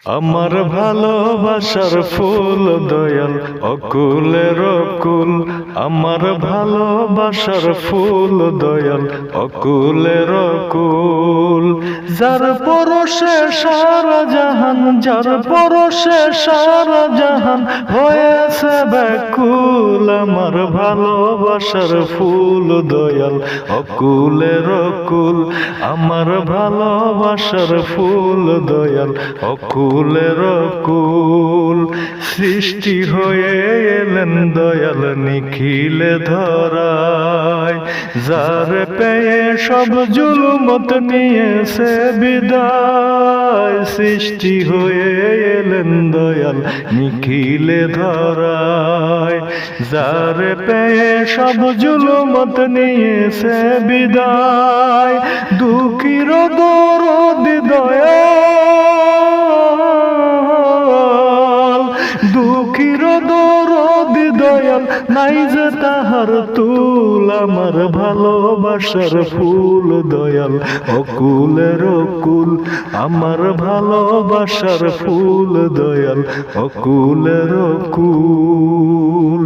আমার ভালোবাসার ফুল দয়াল অকুলের অকুল, আমার ভালোবাসার ফুল দয়াল অকুলের অকুল। যার পরশে সারা জাহান, যার পরশে সারা জাহান হয়েছে ব্যাকুল। আমার ভালোবাসার ফুল দয়াল অকুলের অকুল, আমার ভালোবাসার ফুল দয়াল অকুলের অকুল। সৃষ্টি হয়ে এলেন দয়াল নিখিলে ধরায়, যার পেয়ে সব জুলুমত নিয়েছে বিদায়। সৃষ্টি হয়ে এলেন দয়াল নিখিলে ধরায়, যার পেয়ে সব জুলুমত নিয়েছে বিদায়। দুঃখীর দরদ দয়াল, দুঃখীর দরদ দয়াল নাই যে তাহার তুল। আমার ভালোবাসার ফুল দয়াল অকুলের অকুল, আমার ভালোবাসার ফুল দয়াল অকুলের অকুল।